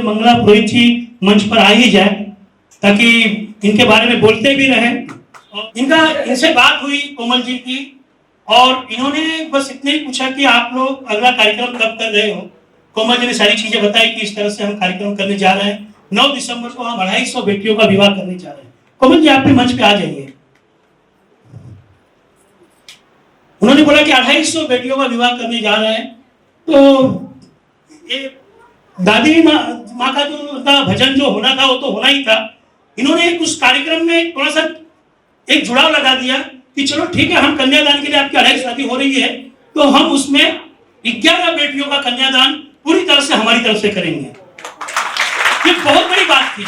मंगला पुरोहित जी मंच पर आ ही जाए ताकि इनके बारे में बोलते भी रहे। इनसे बात हुई कोमल जी की और इन्होंने बस इतने ही पूछा कि आप लोग अगला कार्यक्रम कब कर रहे हो। कोमल जी ने सारी चीजें बताई कि इस तरह से हम कार्यक्रम करने जा रहे हैं। 9 दिसंबर को हम 250 बेटियों का विवाह करने जा रहे हैं। कोमल जी आप भी मंच पे आ जाइए। उन्होंने बोला कि 250 बेटियों का विवाह करने जा रहे हैं। तो ये दादी माँ का जो भजन जो होना था वो तो होना ही था। इन्होंने उस कार्यक्रम में थोड़ा सा एक जुड़ाव लगा दिया कि चलो ठीक है, हम कन्यादान के लिए आपकी 250 शादी हो रही है तो हम उसमें 11 बेटियों का कन्यादान पूरी तरह से हमारी तरफ से करेंगे। ये बहुत बड़ी बात थी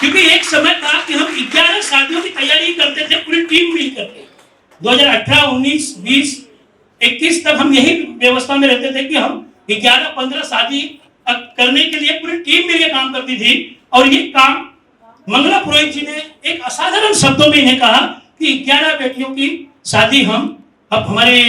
क्योंकि एक समय था कि हम 11 शादियों की तैयारी करते थे पूरी टीम मिल करके। 2018, 19, 20, 21 तक हम यही व्यवस्था में रहते थे कि हम 11-15 शादी करने के लिए पूरी टीम मिलकर काम करती थी। और ये काम मंगला पुरोहित जी ने एक असाधारण शब्दों में इन्हें कहा कि 11 बेटियों की शादी हम अब हमारे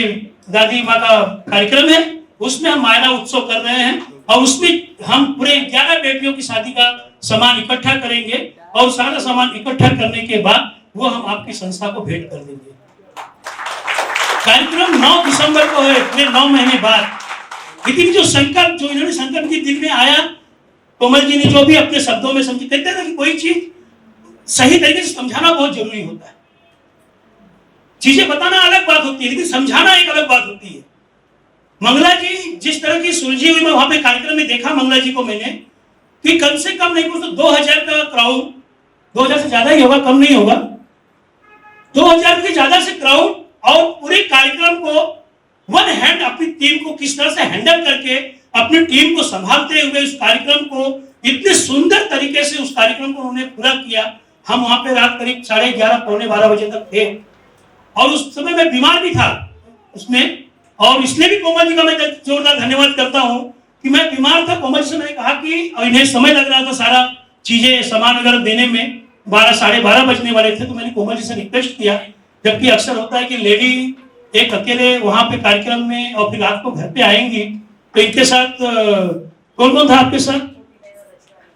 दादी माँ का कार्यक्रम है उसमें हम मायरा उत्सव कर रहे हैं और उसमें हम पूरे 11 बेटियों की शादी का सामान इकट्ठा करेंगे और सारा सामान इकट्ठा करने के बाद वो हम आपकी संस्था को भेंट कर देंगे। कार्यक्रम 9 दिसंबर को है, पूरे 9 महीने बाद। लेकिन जो संकल्प जो इन्होंने संकल्प के दिल में आया, कोमल जी ने जो भी अपने शब्दों में समझी, कहते हैं कि कोई चीज सही तरीके से समझाना बहुत जरूरी होता है। चीजें बताना अलग बात होती है लेकिन समझाना एक अलग बात होती है। मंगला जी जिस तरह की सुलझी हुई, मैं वहां पे कार्यक्रम में देखा मंगला जी को मैंने कि कम से कम नहीं कुछ तो 2000 का क्राउड, 2000 से ज्यादा ही होगा, कम नहीं होगा, 2000 के ज्यादा से क्राउड और पूरे कार्यक्रम को वन हैंड अपनी टीम को किस तरह से हैंडल करके अपनी टीम को संभालते हुए उस कार्यक्रम को इतने सुंदर तरीके से उस कार्यक्रम को उन्होंने पूरा किया। हम वहां पे रात करीब 11:30 पौने 12 बजे तक थे और उस समय मैं बीमार भी था उसमें, और इसलिए भी कोमल जी का मैं जोरदार धन्यवाद करता हूं कि मैं बीमार था। कोमल जी से मैंने कहा कि इन्हें समय लग रहा था सारा चीजें सामान वगैरह देने में, 12-12:30 बजने वाले थे। तो मैंने कोमल जी से रिक्वेस्ट किया, जबकि अक्सर होता है कि लेडी एक अकेले वहां पे कार्यक्रम में और फिर रात को घर पे आएंगी, तो इनके साथ कौन कौन था आपके साथ?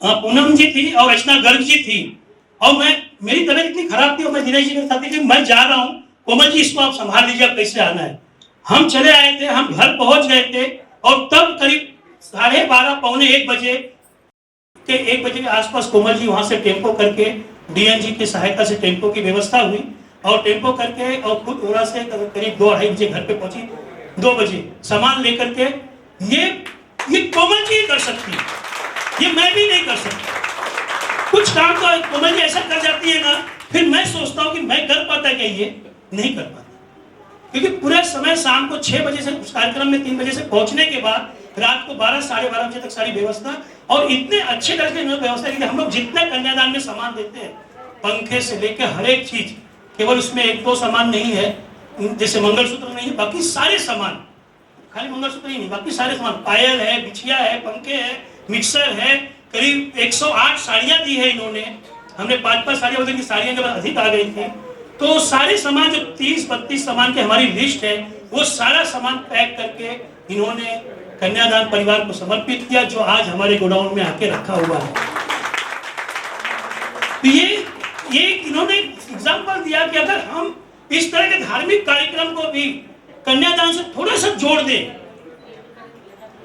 पूनम जी थी और रचना गर्ग जी थी और मेरी तबीयत इतनी खराब थी और मैं दिनेश जी के साथ थी कि मैं जा रहा हूँ, कोमल जी इसको आप संभाल लीजिए, आप कैसे आना है। हम चले आए थे, हम घर पहुंच गए थे और तब करीब 12:30 पौने 1 बजे के आसपास कोमल जी वहां से टेम्पो करके डीएनजी की सहायता से टेम्पो की व्यवस्था हुई और टेम्पो करके और खुद ओरा से करीब 2-2:30 बजे घर पे पहुंची। 2 बजे सामान लेकर के ये कोमल जी कर सकती है, ये मैं भी नहीं कर सकता। कुछ काम तो कोमल जी ऐसा कर जाती है ना, फिर मैं सोचता हूँ कि मैं कर पाता क्या, ये नहीं कर पाता। क्योंकि पूरे समय शाम को 6 बजे से उस कार्यक्रम में 3 बजे से पहुंचने के बाद रात को 12-12:30 बजे तक सारी व्यवस्था और इतने अच्छे तरह से व्यवस्था की। हम लोग जितने कन्यादान में सामान देते हैं, पंखे से लेकर हर एक चीज, केवल उसमें 1-2 सामान नहीं है, जैसे मंगलसूत्र नहीं है, बाकी सारे सामान, खाली मंगलसूत्र ही नहीं, बाकी सारे सामान, पायल है, बिछिया है, पंखे है, मिक्सर है, करीब 108 साड़ियां दी है इन्होंने। हमने 5-5 साड़ियां बदली, साड़ियां जब अधिक आ गई थी तो सारे सामान जो 30-32 सामान की हमारी लिस्ट है वो सारा सामान पैक करके इन्होंने कन्यादान परिवार को समर्पित किया, जो आज हमारे गोडाउन में आके रखा हुआ है। तो ये इन्होंने एग्जाम्पल दिया कि अगर हम इस तरह के धार्मिक कार्यक्रम को भी कन्यादान से थोड़ा सा जोड़ दें,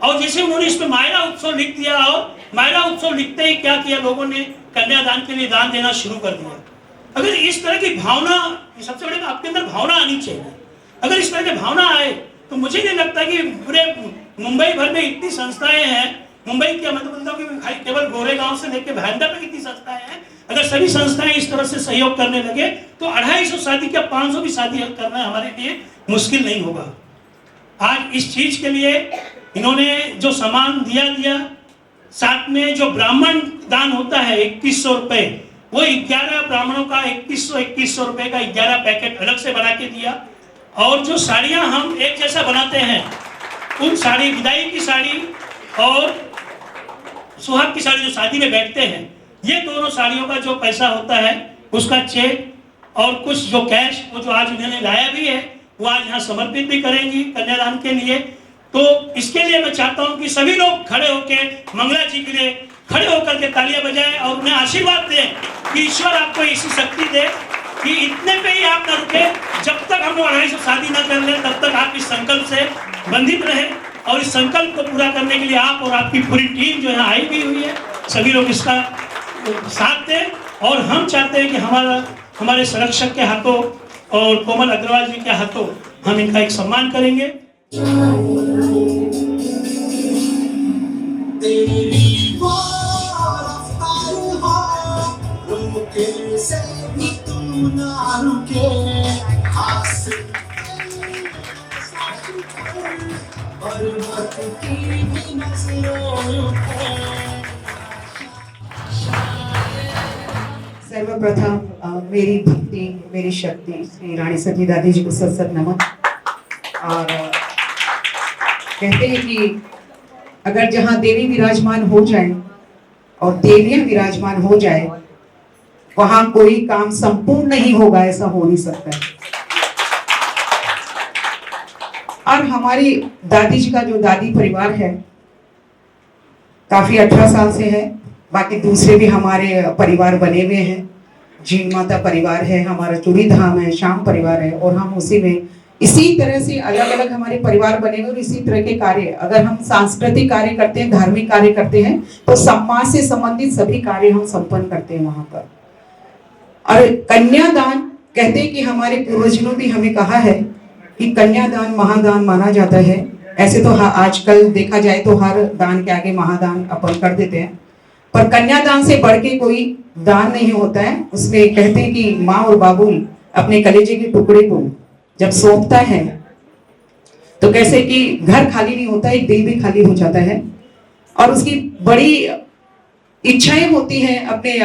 और जैसे उन्होंने इसमें मायरा उत्सव लिख दिया और मायरा उत्सव लिखते ही क्या किया, लोगों ने कन्यादान के लिए दान देना शुरू कर दिया। अगर इस तरह की भावना, सबसे बड़ी आपके अंदर भावना आनी चाहिए। अगर इस तरह की भावना आए तो मुझे नहीं लगता कि पूरे मुंबई भर में इतनी संस्थाएं हैं, मुंबई के मतलब केवल गोरेगांव से लेकर भाईंदर तक इतनी संस्थाएं हैं, अगर सभी संस्थाएं इस तरह से सहयोग करने लगे तो 250 शादी क्या 500 भी शादी करना हमारे लिए मुश्किल नहीं होगा। आज इस चीज के लिए इन्होंने जो सामान दिया, साथ में जो ब्राह्मण दान होता है 2100 रुपए, वो 11 ब्राह्मणों का 2100 रुपए का 11 पैकेट अलग से बना के दिया। और जो साड़ियां हम एक जैसा बनाते हैं, उन साड़ी, विदाई की साड़ी और सुहाग की साड़ी, जो शादी में बैठते हैं, ये दोनों साड़ियों का जो पैसा होता है उसका चेक और कुछ जो कैश, वो जो आज उन्होंने लाया भी है वो आज यहाँ समर्पित भी करेंगी कन्यादान के लिए। तो इसके लिए मैं चाहता हूँ कि सभी लोग खड़े होकर मंगला जी के लिए खड़े होकर के तालियां बजाएं और उन्हें आशीर्वाद दें कि ईश्वर आपको ऐसी शक्ति दे कि इतने पे ही आप न रुके, जब तक हम लोग 2.5 शादी न कर ले तब तक आप इस संकल्प से बंधित रहे, और इस संकल्प को पूरा करने के लिए आप और आपकी पूरी टीम जो यहाँ आई भी हुई है, सभी लोग इसका साथ दें। और हम चाहते हैं कि हमारे संरक्षक के हाथों और कोमल अग्रवाल जी के हाथों हम इनका एक सम्मान करेंगे। सर्वप्रथम मेरी भक्ति, मेरी शक्ति श्री रानी सती दादी जी को सत सत नमन। और कहते हैं कि अगर जहाँ देवी विराजमान हो जाए और देवियां विराजमान हो जाए, वहां कोई काम संपूर्ण नहीं होगा, ऐसा हो नहीं सकता है। और हमारी दादी जी का जो दादी परिवार है काफी 18 साल से है। बाकी दूसरे भी हमारे परिवार बने हुए हैं, जीन माता परिवार है, हमारा चूड़ी धाम है, श्याम परिवार है, और हम उसी में इसी तरह से अलग अलग हमारे परिवार बने हुए और इसी तरह के कार्य, अगर हम सांस्कृतिक कार्य करते हैं, धार्मिक कार्य करते हैं, तो समाज से संबंधित सभी कार्य हम संपन्न करते हैं वहां पर। और कन्यादान कहते हैं कि हमारे पूर्वजों भी हमें कहा है कि कन्यादान महादान माना जाता है। ऐसे तो आजकल देखा जाए तो हर दान के आगे महादान अपन कर देते हैं, पर कन्यादान से बढ़ के कोई दान नहीं होता है। उसमें कहते हैं कि माँ और बाबू अपने कलेजे के टुकड़े को जब सौंपता है तो कैसे कि घर खाली नहीं होता, एक दिल भी खाली हो जाता है। और उसकी बड़ी इच्छाएं होती हैं अपने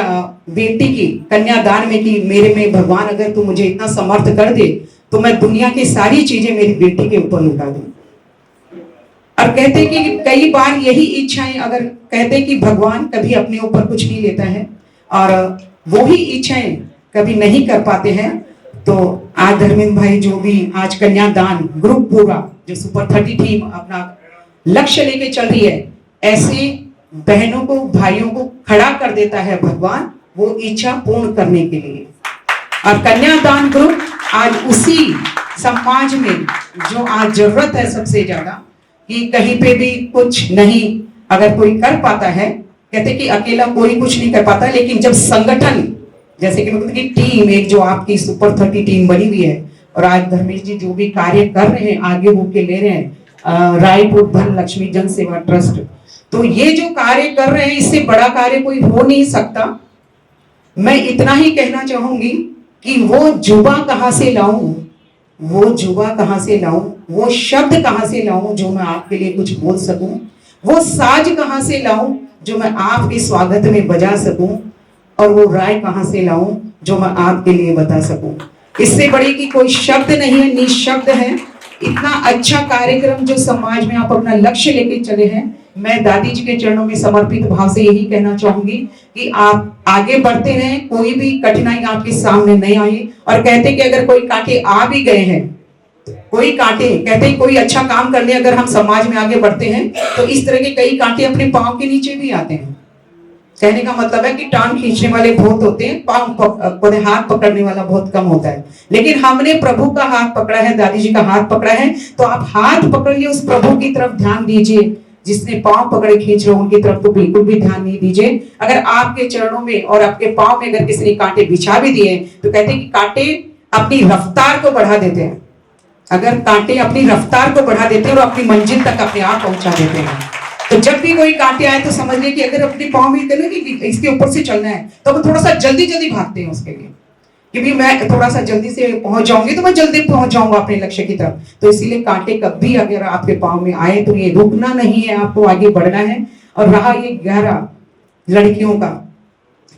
बेटी की कन्यादान में कि मेरे में भगवान अगर तू मुझे इतना समर्थ कर दे तो मैं दुनिया की सारी चीजें मेरी बेटी के ऊपर लुटा दूं। और कहते हैं कि कई बार यही इच्छाएं, अगर कहते हैं कि भगवान कभी अपने ऊपर कुछ नहीं लेता है और वो ही इच्छाएं कभी नहीं कर पाते हैं, तो आज धर्मेंद्र भाई जो भी आज कन्यादान ग्रुप पूरा जो सुपर 30 टीम अपना लक्ष्य लेके चल रही है, ऐसे बहनों को भाइयों को खड़ा कर देता है भगवान वो इच्छा पूर्ण करने के लिए। और कन्यादान ग्रुप आज उसी समाज में जो आज जरूरत है सबसे ज्यादा, कि कहीं पे भी कुछ नहीं अगर कोई कर पाता है, कहते कि अकेला कोई कुछ नहीं कर पाता, लेकिन जब संगठन जैसे कि मतलब कि टीम एक जो आपकी सुपर 30 टीम बनी हुई है, और आज धर्मेश जी जो भी कार्य कर रहे हैं आगे होके ले रहे हैं रायपुर धन लक्ष्मी जन सेवा ट्रस्ट, तो ये जो कार्य कर रहे हैं इससे बड़ा कार्य कोई हो नहीं सकता। मैं इतना ही कहना चाहूंगी कि वो जुबा कहां से लाऊं, वो जुबा कहां से लाऊं, वो शब्द कहां से लाऊं जो मैं आपके लिए कुछ बोल सकूं, वो साज कहां से लाऊं जो मैं आपके स्वागत में बजा सकूं, और वो राय कहां से लाऊं जो मैं आपके लिए बता सकूं। इससे बड़ी की कोई शब्द नहीं है, निशब्द है। इतना अच्छा कार्यक्रम जो समाज में आप अपना लक्ष्य लेके चले हैं, मैं दादी जी के चरणों में समर्पित भाव से यही कहना चाहूंगी कि आप आगे बढ़ते रहें, कोई भी कठिनाई आपके सामने नहीं आई। और कहते कि अगर कोई कांटे आ भी गए हैं, कोई कांटे, कहते हैं कोई अच्छा काम करने अगर हम समाज में आगे बढ़ते हैं तो इस तरह के कई कांटे अपने पांव के नीचे भी आते हैं। कहने का मतलब है कि टांग खींचने वाले बहुत होते हैं, पांव हाथ पकड़ने वाला बहुत कम होता है। लेकिन हमने प्रभु का हाथ पकड़ा है, दादी जी का हाथ पकड़ा है, तो आप हाथ पकड़िए, उस प्रभु की तरफ ध्यान दीजिए। जिसने पांव पकड़े खींच रहे हो उनकी तरफ तो बिल्कुल भी ध्यान नहीं दीजिए। अगर आपके चरणों में और आपके पांव में अगर किसी ने कांटे बिछा भी दिए तो कहते हैं कि कांटे अपनी रफ्तार को बढ़ा देते हैं। अगर कांटे अपनी रफ्तार को बढ़ा देते हैं और अपनी मंजिल तक अपने आप पहुंचा देते हैं, तो जब भी कोई कांटे आए तो समझ लीजिए कि अगर अपने पांव में इतने कि इसके ऊपर से चलना है तो हम थोड़ा सा जल्दी जल्दी भागते हैं उसके लिए, क्योंकि मैं थोड़ा सा जल्दी से पहुंच जाऊंगी तो मैं जल्दी पहुंच जाऊंगा अपने लक्ष्य की तरफ। तो इसीलिए कांटे कभी अगर आपके पांव में आए तो ये रुकना नहीं है, आपको आगे बढ़ना है। और रहा ये 11 लड़कियों का,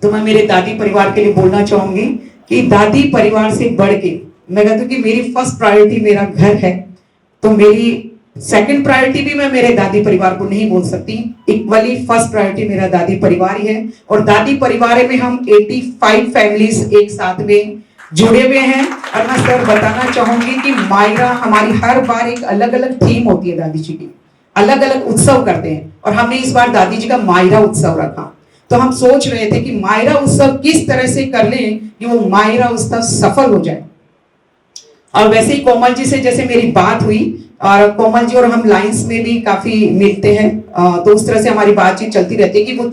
तो मैं मेरे दादी परिवार के लिए बोलना चाहूंगी कि दादी परिवार से बढ़ के मैं कहती हूँ कि मेरी फर्स्ट प्रायोरिटी मेरा घर है, तो मेरी सेकंड प्रायोरिटी भी मैं मेरे दादी परिवार को नहीं बोल सकती, इक्वली फर्स्ट प्रायोरिटी मेरा दादी परिवार ही है। और दादी परिवार में हम 85 फैमिलीज एक साथ में जुड़े हुए हैं। और मैं सर बताना चाहूंगी कि मायरा हमारी हर बार एक अलग अलग थीम होती है, दादी जी की अलग अलग उत्सव करते हैं, और हमने इस बार दादी जी का मायरा उत्सव रखा। तो हम सोच रहे थे कि मायरा उत्सव किस तरह से कर लें कि वो मायरा उत्सव सफल हो जाए। और वैसे ही कोमल जी से जैसे मेरी बात हुई, और कोमल जी और हम लाइंस में भी काफी मिलते हैं, तो उस तरह से हमारी बातचीत चलती रहती है कि वो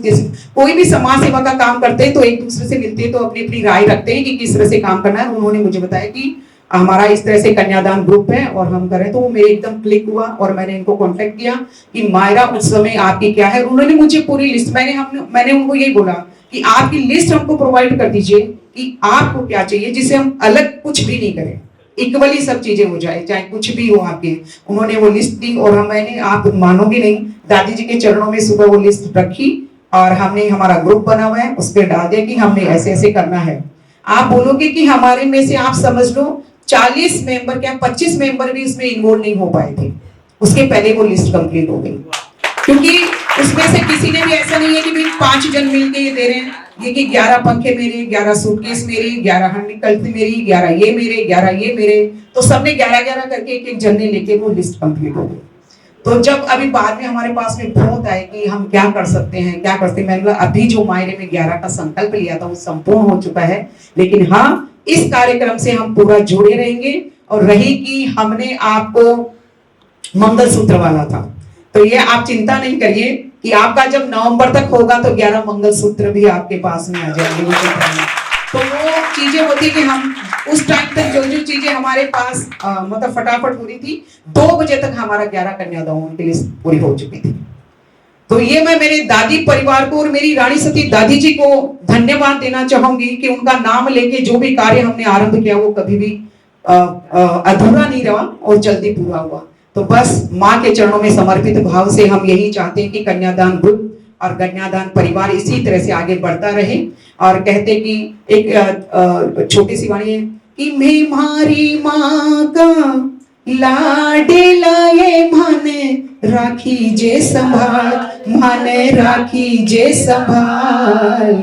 कोई भी समाज सेवा का काम करते हैं तो एक दूसरे से मिलते हैं, तो अपनी अपनी राय रखते हैं कि किस तरह से काम करना है। उन्होंने मुझे बताया कि हमारा इस तरह से कन्यादान ग्रुप है और हम करें, तो वो मेरे एकदम क्लिक हुआ और मैंने इनको कांटेक्ट किया कि मायरा उत्सव में आपकी क्या है। उन्होंने मुझे पूरी लिस्ट, मैंने उनको यही बोला कि आपकी लिस्ट हमको प्रोवाइड कर दीजिए कि आपको क्या चाहिए, जिससे हम अलग कुछ भी नहीं करें, इक्वली सब चीजें हो जाए, चाहे कुछ भी हो आपके। उन्होंने वो लिस्ट दी और मैंने, आप मानोगे नहीं, दादी जी के चरणों में सुबह वो लिस्ट रखी और हमने हमारा ग्रुप बना हुआ है, उस पर डाल दिया कि हमने ऐसे ऐसे करना है। आप बोलोगे कि हमारे में से आप समझ लो 40 मेंबर, क्या 25 मेंबर भी उसमें इन्वॉल्व नहीं हो पाए थे, उसके पहले वो लिस्ट कंप्लीट हो गई। क्योंकि उसमें से किसी ने भी ऐसा नहीं है कि भाई 5 जन मिलके ये दे रहे हैं, ये कि 11 पंखे मेरे, 11 सूटकेस मेरे, 11 हंडी कल्टी मेरी, 11 ये मेरे, 11 ये मेरे, तो सबने 11-11 करके एक एक जन ने लेके वो लिस्ट कंप्लीट हो गई। तो जब अभी बाद में हमारे पास में बहुत आए कि हम क्या कर सकते हैं, क्या करते हैं, मैंने अभी जो मायरे में 11 का संकल्प लिया था वो संपूर्ण हो चुका है, लेकिन हाँ इस कार्यक्रम से हम पूरा जुड़े रहेंगे। और रही कि हमने आपको मंगलसूत्र वाला था, तो ये आप चिंता नहीं करिए कि आपका जब नवंबर तक होगा तो 11 मंगलसूत्र भी आपके पास में आ जाएंगे। तो वो चीजें होती कि हम उस टाइम तक जो चीजें हमारे पास मतलब फटाफट हो रही थी, 2 बजे तक हमारा 11 कन्यादान की लिस्ट पूरी हो चुकी थी। तो ये मैं मेरे दादी परिवार को और मेरी रानी सती दादी जी को धन्यवाद देना चाहूंगी कि उनका नाम लेके जो भी कार्य हमने आरंभ किया वो कभी भी अधूरा नहीं रहा और जल्दी पूरा हुआ। तो बस माँ के चरणों में समर्पित भाव से हम यही चाहते हैं कि कन्यादान ग्रुप और कन्यादान परिवार इसी तरह से आगे बढ़ता रहे। और कहते कि एक छोटी सी वाणी है कि मैं मारी माँ का लाडला ये माने राखी जे संभाल, माने राखी जे संभाल,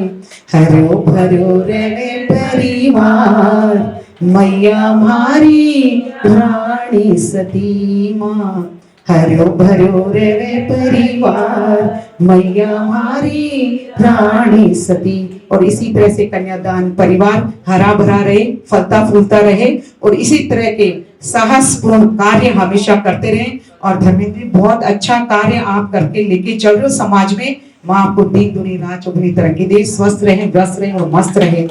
हरो भरो रे परिवार, मैया मारी रानी सती माँ, हरो भरो रे परिवार, मैया मारी रानी सती। और इसी तरह से कन्यादान परिवार हरा भरा रहे, फलता फूलता रहे और इसी तरह के साहसपूर्ण कार्य हमेशा करते रहें। और धर्मेंद्र जी बहुत अच्छा कार्य आप करके लेके चल रहे हो समाज में। माँ आपको दिन दुनी रात चौगुनी तरक्की दे, स्वस्थ रहे, व्यस्त रहे और मस्त रहे।